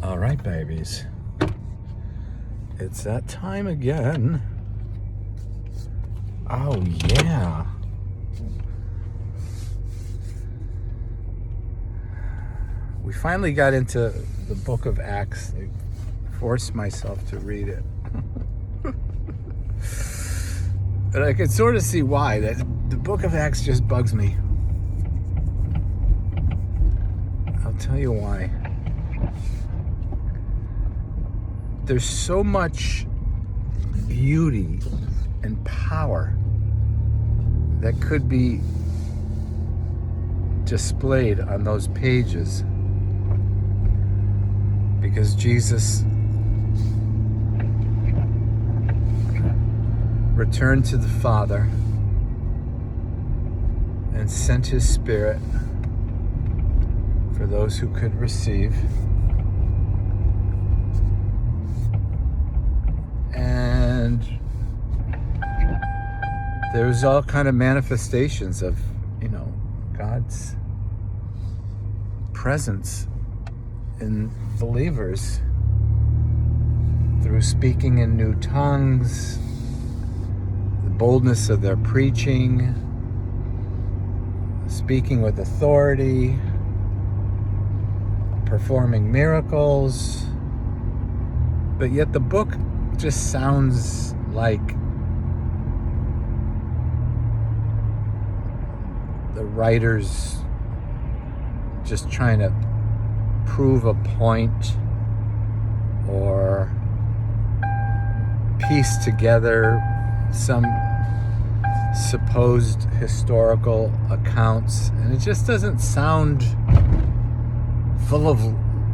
All right, babies. It's that time again. Oh, yeah. We finally got into the book of Acts. I forced myself to read it. And I can sort of see why. The book of Acts just bugs me. I'll tell you why. There's so much beauty and power that could be displayed on those pages because Jesus returned to the Father and sent his Spirit for those who could receive. And there's all kind of manifestations of, God's presence in believers through speaking in new tongues, the boldness of their preaching, speaking with authority, performing miracles. But yet the book just sounds like the writers just trying to prove a point or piece together some supposed historical accounts, and it just doesn't sound full of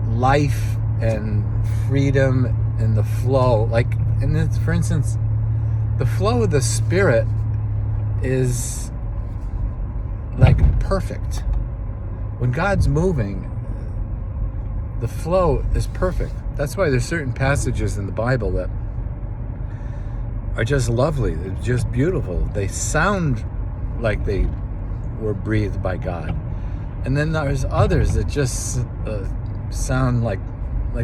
life and freedom and the flow. For instance, the flow of the Spirit is perfect. When God's moving, the flow is perfect. That's why there's certain passages in the Bible that are just lovely. They're just beautiful. They sound like they were breathed by God. And then there's others that just sound like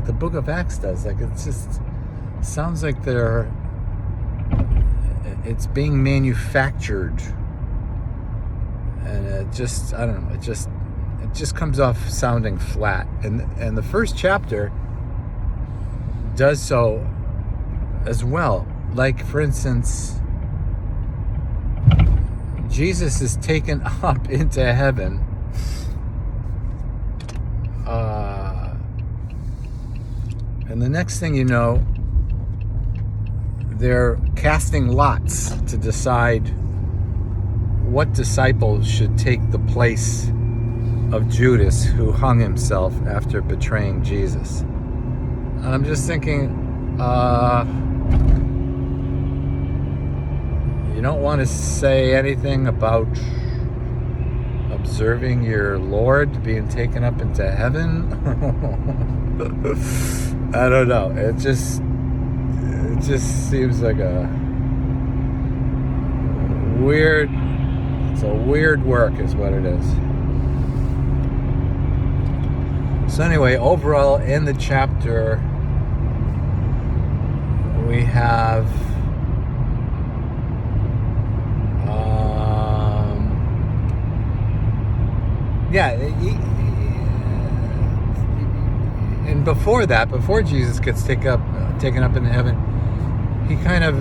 the book of Acts does. It just sounds like it's being manufactured. And it just comes off sounding flat. And the first chapter does so as well. For instance, Jesus is taken up into heaven. And the next thing you know, they're casting lots to decide what disciple should take the place of Judas, who hung himself after betraying Jesus. And I'm just thinking, you don't want to say anything about observing your Lord being taken up into heaven? I don't know. It just seems like it's a weird work is what it is. So anyway, overall in the chapter, we have and before Jesus gets taken up into heaven, he kind of,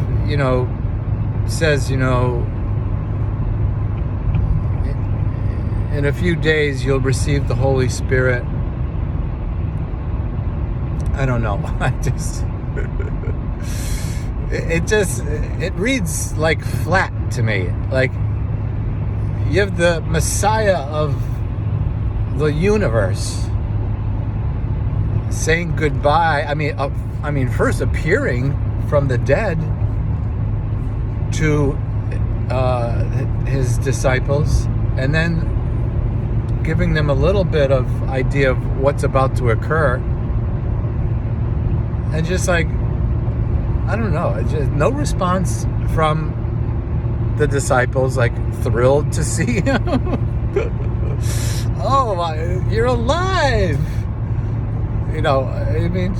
says, in a few days you'll receive the Holy Spirit. I don't know. It reads like flat to me. You have the Messiah of the universe saying goodbye. I mean, first appearing from the dead to his disciples, and then giving them a little bit of idea of what's about to occur. And just I don't know, just no response from the disciples, thrilled to see him. Oh, you're alive! I mean,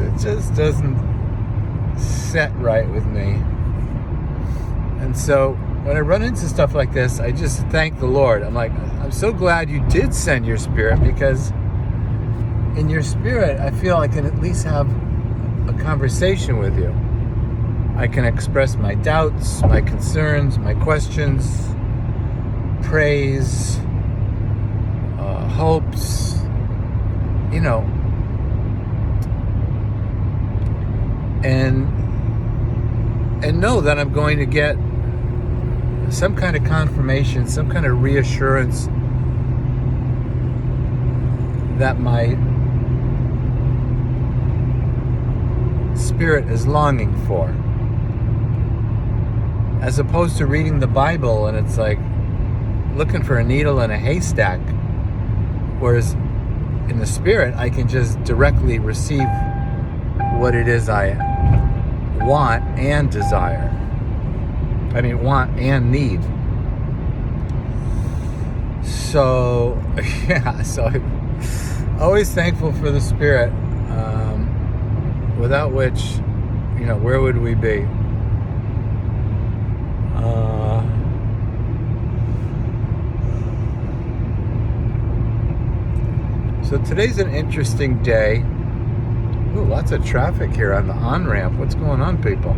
it just doesn't set right with me. And so when I run into stuff like this, I just thank the Lord. I'm like, I'm so glad you did send your Spirit, because in your Spirit, I feel I can at least have a conversation with you. I can express my doubts, my concerns, my questions, praise, hopes, and know that I'm going to get some kind of confirmation, some kind of reassurance that my spirit is longing for. As opposed to reading the Bible and it's like looking for a needle in a haystack. Whereas in the Spirit, I can just directly receive what it is I want and desire. I mean, want and need. So, yeah, so I'm always thankful for the Spirit, without which, where would we be? So today's an interesting day. Ooh, lots of traffic here on the on-ramp. What's going on, people?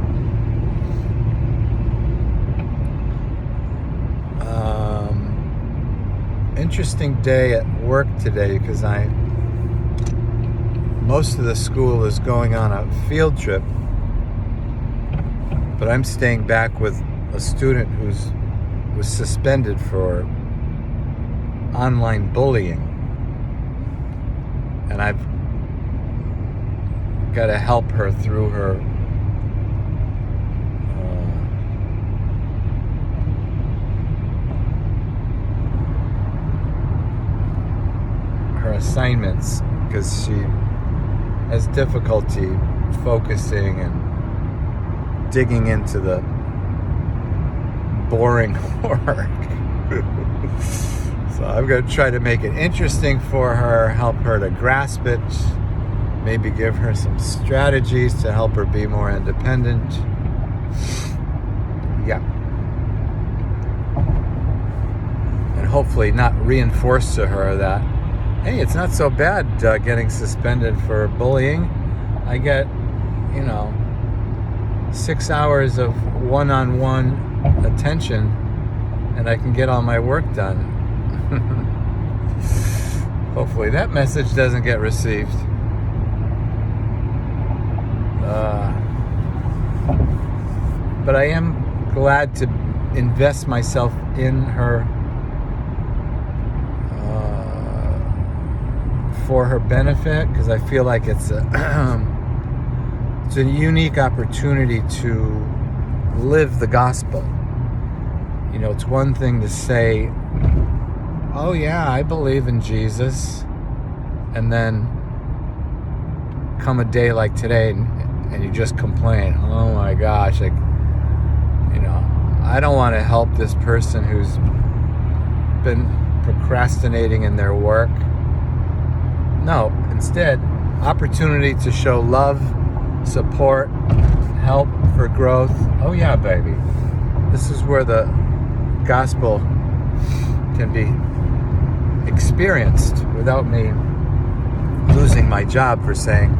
Interesting day at work today because most of the school is going on a field trip, but I'm staying back with a student who was suspended for online bullying. And I've got to help her through her assignments because she has difficulty focusing and digging into the boring work. So I'm going to try to make it interesting for her, help her to grasp it, maybe give her some strategies to help her be more independent. Yeah. And hopefully not reinforce to her that, hey, it's not so bad getting suspended for bullying. I get, 6 hours of one-on-one attention and I can get all my work done. Hopefully that message doesn't get received. But I am glad to invest myself in her for her benefit, because I feel like it's a unique opportunity to live the gospel. It's one thing to say, oh yeah, I believe in Jesus, and then come a day like today and you just complain, oh my gosh, I don't want to help this person who's been procrastinating in their work. No, instead, opportunity to show love, support, help for growth. Oh yeah, baby. This is where the gospel can be experienced without me losing my job for saying,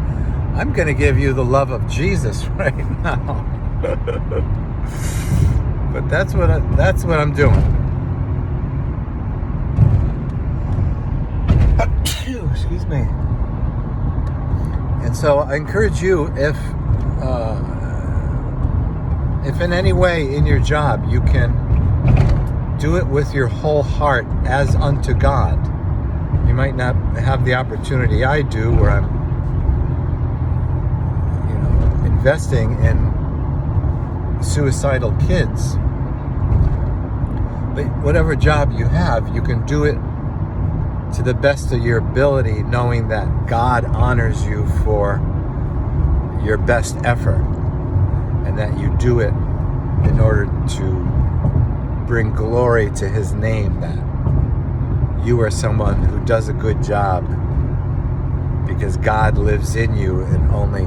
I'm going to give you the love of Jesus right now. But that's what I'm doing. Excuse me. And so I encourage you, if in any way in your job you can do it with your whole heart as unto God. You might not have the opportunity I do, where I'm investing in suicidal kids. But whatever job you have, you can do it to the best of your ability, knowing that God honors you for your best effort, and that you do it in order to bring glory to His name, that you are someone who does a good job because God lives in you and only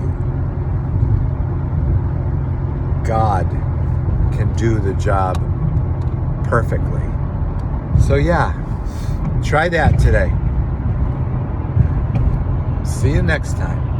God can do the job perfectly. So yeah, try that today. See you next time.